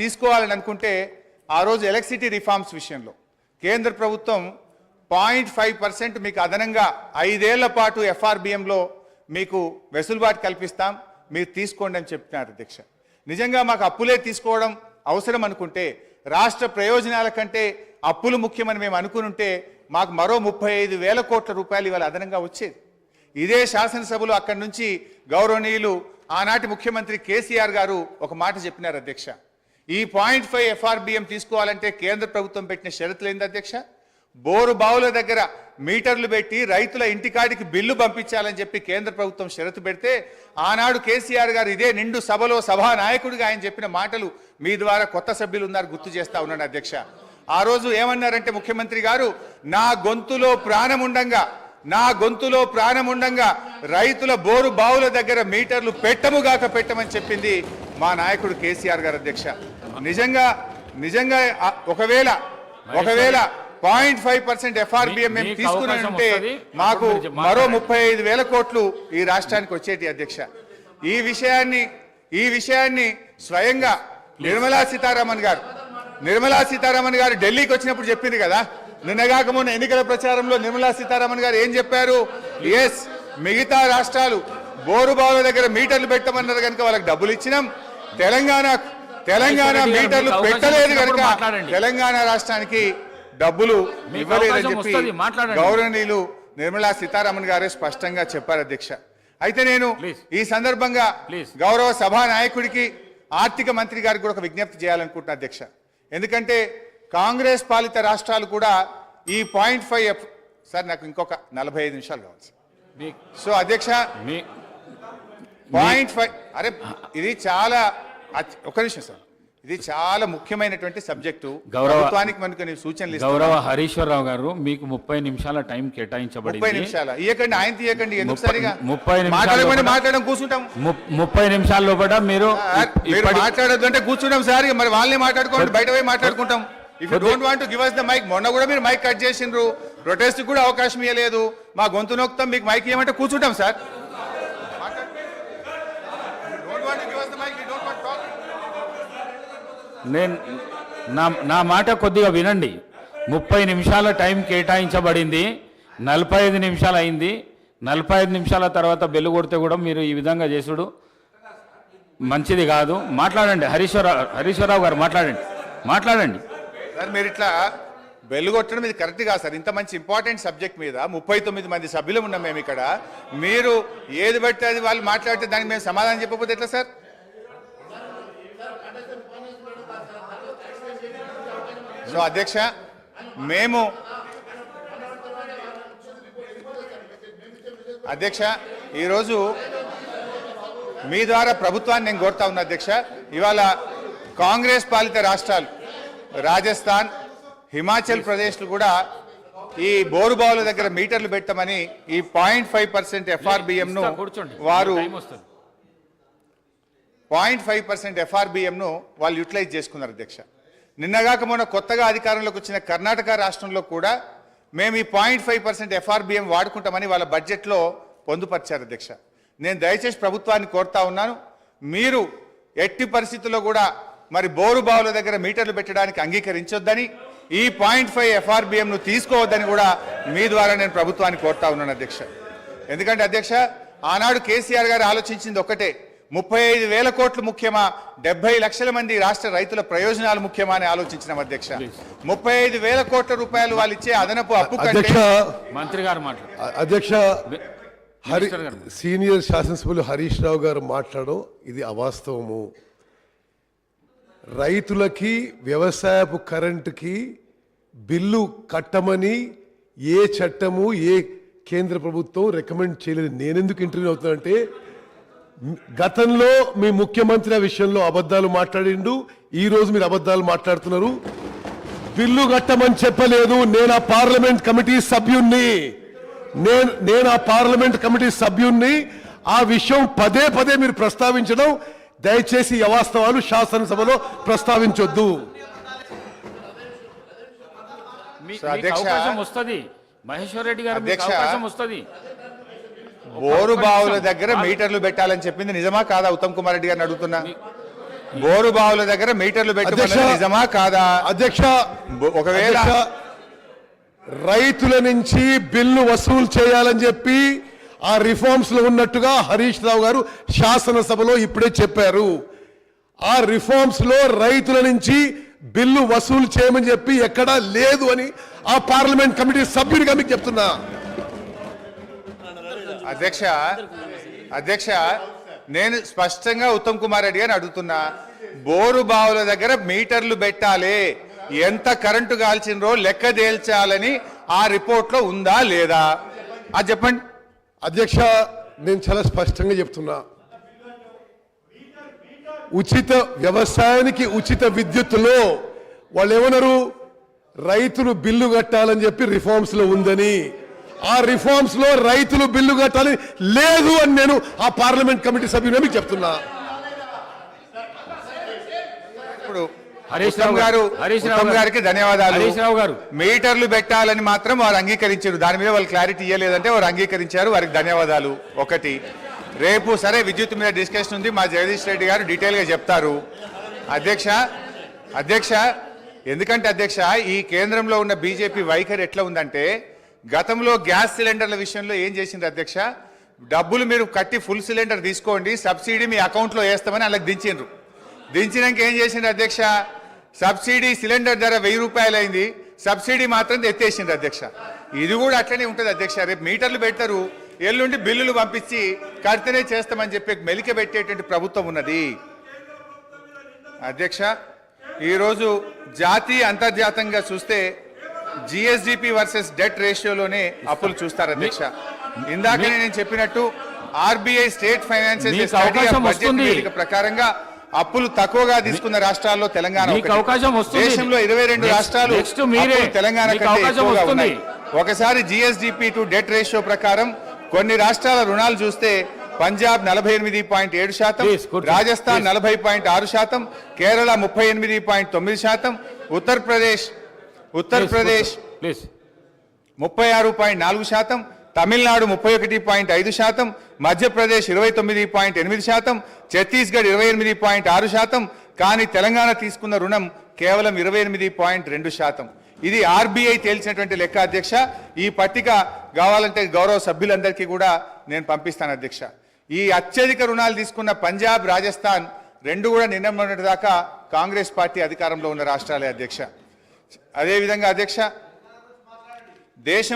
తీసుకోవాలని అనుకుంటే ఆ రోజు ఎలక్ట్రిసిటీ రిఫార్మ్స్ విషయంలో కేంద్ర ప్రభుత్వం 0.5% మీకు అదనంగా 5 ఏళ్ల పాటు ఎఫ్ఆర్బిఎంలో మీకు వెసులుబాటు కల్పిస్తాం, మీరు తీసుకోండి అని చెప్తున్నారు అధ్యక్ష. నిజంగా మాకు అప్పులే తీసుకోవడం అవసరం అనుకుంటే, రాష్ట్ర ప్రయోజనాల కంటే అప్పులు ముఖ్యమని మేము అనుకుంటే మాకు మరో 35,000 కోట్ల రూపాయలు ఇవాళ అదనంగా వచ్చేది. ఇదే శాసనసభలో అక్కడి నుంచి గౌరవనీయులు ఆనాటి ముఖ్యమంత్రి కేసీఆర్ గారు ఒక మాట చెప్పినారు అధ్యక్ష. ఈ 0.5 ఎఫ్ఆర్బిఎం తీసుకోవాలంటే కేంద్ర ప్రభుత్వం పెట్టిన షరతులు ఏంది అధ్యక్ష? బోరు బావుల దగ్గర మీటర్లు పెట్టి రైతుల ఇంటికాడికి బిల్లు పంపించాలని చెప్పి కేంద్ర ప్రభుత్వం షరతు పెడితే ఆనాడు కేసీఆర్ గారు ఇదే నిండు సభలో సభా నాయకుడిగా ఆయన చెప్పిన మాటలు మీ ద్వారా కొత్త సభ్యులు ఉన్నారు గుర్తు చేస్తా ఉన్నాను అధ్యక్ష. ఆ రోజు ఏమన్నారంటే ముఖ్యమంత్రి గారు, నా గొంతులో ప్రాణముండంగా రైతుల బోరు బావుల దగ్గర మీటర్లు పెట్టముగాక పెట్టమని చెప్పింది మా నాయకుడు కేసీఆర్ గారు అధ్యక్ష. నిజంగా ఒకవేళ 0.5% ఎఫ్ఆర్బిఎం మేము తీసుకున్నామంటే మాకు మరో 35,000 కోట్లు ఈ రాష్ట్రానికి వచ్చేటి అధ్యక్ష. ఈ విషయాన్ని స్వయంగా నిర్మలా సీతారామన్ గారు ఢిల్లీకి వచ్చినప్పుడు చెప్పింది కదా. నిన్నగాక మొన్న ఎన్నికల ప్రచారంలో నిర్మలా సీతారామన్ గారు ఏం చెప్పారు? ఎస్, మిగతా రాష్ట్రాలు బోరుబావుల దగ్గర మీటర్లు పెట్టమన్నారు కనుక వాళ్ళకి డబ్బులు ఇచ్చినాం, తెలంగాణ మీటర్లు పెట్టలేదు కనుక తెలంగాణ రాష్ట్రానికి డబ్బులు ఇవ్వలేదని చెప్పి గౌరవనీయులు నిర్మలా సీతారామన్ గారే స్పష్టంగా చెప్పారు అధ్యక్ష. అయితే నేను ఈ సందర్భంగా గౌరవ సభా నాయకుడికి ఆర్థిక మంత్రి గారికి కూడా ఒక విజ్ఞప్తి చేయాలనుకుంటున్నా అధ్యక్ష. ఎందుకంటే కాంగ్రెస్ పాలిత రాష్ట్రాలు కూడా ఈ 0.5 సార్ నాకు ఇంకొక 45 నిమిషాలు కావాలి సార్. సో అధ్యక్ష 0.5 అరే ఇది చాలా ఒక నిమిషం సార్, ఇది చాలా ముఖ్యమైనటువంటి సబ్జెక్టు. ప్రభుత్వానికి మనకు సూచనలు గౌరవ హరీశ్వరరావు గారు, మీకు 30 నిమిషాల టైం కేటాయించబడింది. 30 నిమిషాలు ఇవ్వకండి, ఆయన తీయకండి, ఎందుకు సరిగా 30 మాట్లాడడం కూర్చుంటాం. 30 నిమిషాల లోపల మీరు మాట్లాడద్దు అంటే కూర్చుంటాం సార్. మరి వాళ్ళని మాట్లాడుకోండి, బయట పోయి మాట్లాడుకుంటాం. If you don't want to give us the mic, మొన్న కూడా మీరు మైక్ కట్ చేసిండ్రు, ప్రొటెస్ట్ కూడా అవకాశం ఇవ్వలేదు. మా గొంతు నొక్కుతాం, మీకు మైక్ ఇవ్వమంటే కూర్చుంటాం సార్. నా మాట కొద్దిగా వినండి. 30 నిమిషాల టైం కేటాయించబడింది, 45 నిమిషాలు అయింది. 45 నిమిషాల తర్వాత బెల్లు కొడితే కూడా మీరు ఈ విధంగా చేసుడు మంచిది కాదు. మాట్లాడండి హరీశ్వరరావు గారు, మాట్లాడండి సార్. మీరు ఇట్లా బెల్లు కొట్టడం ఇది కరెక్ట్ కాదు సార్. ఇంత మంచి ఇంపార్టెంట్ సబ్జెక్ట్ మీద 39 మంది సభ్యులు ఉన్నాం మేము ఇక్కడ. మీరు ఏది బట్టి అది వాళ్ళు మాట్లాడితే దానికి మేము సమాధానం చెప్పకపోతే ఎట్లా సార్? సో అధ్యక్ష, మేము ఈరోజు మీ ద్వారా ప్రభుత్వాన్ని నేను కోరుతా ఉన్నా అధ్యక్ష. ఇవాళ కాంగ్రెస్ పాలిత రాష్ట్రాలు రాజస్థాన్, హిమాచల్ ప్రదేశ్లు కూడా ఈ బోరుబావుల దగ్గర మీటర్లు పెట్టమని ఈ 0.5% ఎఫ్ఆర్బిఎంను వారు 0.5% ఎఫ్ఆర్బిఎంను వాళ్ళు యూటిలైజ్ చేసుకున్నారు అధ్యక్ష. నిన్నగాక మొన్న కొత్తగా అధికారంలోకి వచ్చిన కర్ణాటక రాష్ట్రంలో కూడా మేము ఈ 0.5% ఎఫ్ఆర్బిఎం వాడుకుంటామని వాళ్ళ బడ్జెట్లో పొందుపరిచారు అధ్యక్ష. నేను దయచేసి ప్రభుత్వాన్ని కోరుతా ఉన్నాను, మీరు ఎట్టి పరిస్థితుల్లో కూడా మరి బోరు బావుల దగ్గర మీటర్లు పెట్టడానికి అంగీకరించొద్దని, ఈ 0.5 ఎఫ్ఆర్బిఎంను తీసుకోవద్దని కూడా మీ ద్వారా నేను ప్రభుత్వాన్ని కోరుతా ఉన్నాను అధ్యక్ష. ఎందుకంటే అధ్యక్ష, ఆనాడు కేసీఆర్ గారు ఆలోచించింది ఒకటే, 35,000 కోట్లు ముఖ్యమా, 70 లక్షల మంది రాష్ట్ర రైతుల ప్రయోజనాలు ముఖ్యమా అని ఆలోచించిన అధ్యక్ష. 35,000 కోట్ల రూపాయలు వాళ్ళు ఇచ్చే అదనపు అప్పు కంటే మంత్రి గారు అధ్యక్ష సీనియర్ శాసనసభ్యులు హరీష్ రావు గారు మాట్లాడడం ఇది అవాస్తవము. రైతులకి వ్యవసాయపు కరెంటుకి బిల్లు కట్టమని ఏ చట్టము ఏ కేంద్ర ప్రభుత్వం రికమెండ్ చేయలేదు. నేనెందుకు ఇంటర్వ్యూ అవుతానంటే, గతంలో మీ ముఖ్యమంత్రి ఆ విషయంలో అబద్ధాలు మాట్లాడిండు, ఈ రోజు మీరు అబద్ధాలు మాట్లాడుతున్నారు. బిల్లు కట్టమని చెప్పలేదు. నేను ఆ పార్లమెంట్ కమిటీ సభ్యుణ్ణి ఆ విషయం పదే పదే మీరు ప్రస్తావించడం దయచేసి అవాస్తవాలు శాసనసభలో ప్రస్తావించొద్దు. మహేశ్వర్ రెడ్డి గారు అవకాశం వస్తుంది. బోరు బావుల దగ్గర మీటర్లు పెట్టాలని చెప్పింది నిజమా కాదా? ఉత్తమ్ కుమార్ రెడ్డి గారిని అడుగుతున్నా. బోరు బావుల దగ్గర మీటర్లు పెట్టమన్నది అధ్యక్ష, నిజమా కాదా? అధ్యక్ష ఒకవేళ అధ్యక్ష, రైతుల నుంచి బిల్లు వసూలు చేయాలని చెప్పి ఆ రిఫార్మ్స్ లో ఉన్నట్టుగా హరీష్ రావు గారు శాసనసభలో ఇప్పుడే చెప్పారు. ఆ రిఫార్మ్స్ లో రైతుల నుంచి బిల్లు వసూలు చేయమని చెప్పి ఎక్కడా లేదు అని ఆ పార్లమెంట్ కమిటీ సభ్యుడిగా మీకు చెప్తున్నా. అధ్యక్ష నేను స్పష్టంగా ఉత్తమ్ కుమార్ రెడ్డి గారిని అడుగుతున్నా, బోరు బావుల దగ్గర మీటర్లు పెట్టాలి, ఎంత కరెంటు కాల్చినరో లెక్క తేల్చాలని ఆ రిపోర్ట్ లో ఉందా లేదా అది చెప్పండి. అధ్యక్ష, నేను చాలా స్పష్టంగా చెప్తున్నా, ఉచిత వ్యవసాయానికి ఉచిత విద్యుత్తులో వాళ్ళు ఏమన్నారు, రైతులు బిల్లు కట్టాలని చెప్పి రిఫార్మ్స్ లో ఉందని, ఆ రిఫార్మ్స్ లో రైతులు బిల్లు కట్టాలని లేదు అని నేను ఆ పార్లమెంట్ కమిటీ సభ్యులు మీకు చెప్తున్నా. ఇప్పుడు హరీష్ రావు గారికి ధన్యవాదాలు. హరీష్ రావు గారు మీటర్లు పెట్టాలని మాత్రం వారు అంగీకరించారు, దాని మీద వాళ్ళు క్లారిటీ ఇవ్వలేదంటే వారు అంగీకరించారు, వారికి ధన్యవాదాలు. ఒకటి, రేపు సరే విద్యుత్ మీద డిస్కషన్ ఉంది, మా జగదీష్ రెడ్డి గారు డీటెయిల్ గా చెప్తారు. అధ్యక్ష ఎందుకంటే అధ్యక్ష ఈ కేంద్రంలో ఉన్న బీజేపీ వైఖరి ఎట్లా ఉందంటే, గతంలో గ్యాస్ సిలిండర్ల విషయంలో ఏం చేసింది అధ్యక్ష, డబ్బులు మీరు కట్టి ఫుల్ సిలిండర్ తీసుకోండి, సబ్సిడీ మీ అకౌంట్లో వేస్తామని వాళ్ళకి దించిండ్రు. దించినాక ఏం చేసిండ్రు అధ్యక్ష, సబ్సిడీ సిలిండర్ ధర 1000 రూపాయలు అయింది, సబ్సిడీ మాత్రం ఎత్తేసిండ్రు అధ్యక్ష. ఇది కూడా అట్లనే ఉంటుంది అధ్యక్ష, రేపు మీటర్లు పెడతారు, ఎల్లుండి బిల్లులు పంపించి కడితేనే చేస్తామని చెప్పి మెలిక పెట్టేటువంటి ప్రభుత్వం ఉన్నది. అధ్యక్ష ఈరోజు జాతీయ అంతర్జాతీయంగా చూస్తే జిఎస్డిపి వర్సెస్ డెట్ రేషియోలోనే అప్పులు చూస్తారు అధ్యక్ష. ఇందాకనే నేను చెప్పినట్టు ఆర్బీఐ స్టేట్ ఫైనాన్షియల్ బడ్జెట్ ప్రకారంగా అప్పులు తక్కువగా తీసుకున్న రాష్ట్రాల్లో తెలంగాణ దేశంలో 22 రాష్ట్రాలు తెలంగాణ కంటే ఎక్కువగా ఉన్నాయి. ఒకసారి జిఎస్డిపి టు డెట్ రేషియో ప్రకారం కొన్ని రాష్ట్రాల రుణాలు చూస్తే పంజాబ్ 48.7%, రాజస్థాన్ 40.6%, కేరళ 38.9%, ఉత్తరప్రదేశ్ 36.4%, తమిళనాడు 31.5%, మధ్యప్రదేశ్ 29.8%, ఛత్తీస్గఢ్ 28.6%, కానీ తెలంగాణ తీసుకున్న రుణం కేవలం 28.2%. ఇది ఆర్బీఐ తేల్చినటువంటి లెక్క అధ్యక్ష. ఈ పట్టిక కావాలంటే గౌరవ సభ్యులందరికీ కూడా నేను పంపిస్తాను అధ్యక్ష. ఈ అత్యధిక రుణాలు తీసుకున్న పంజాబ్, రాజస్థాన్ రెండు కూడా నిన్న మొన్నటి దాకా కాంగ్రెస్ పార్టీ అధికారంలో ఉన్న రాష్ట్రాలే అధ్యక్ష. అదేవిధంగా అధ్యక్ష దేశం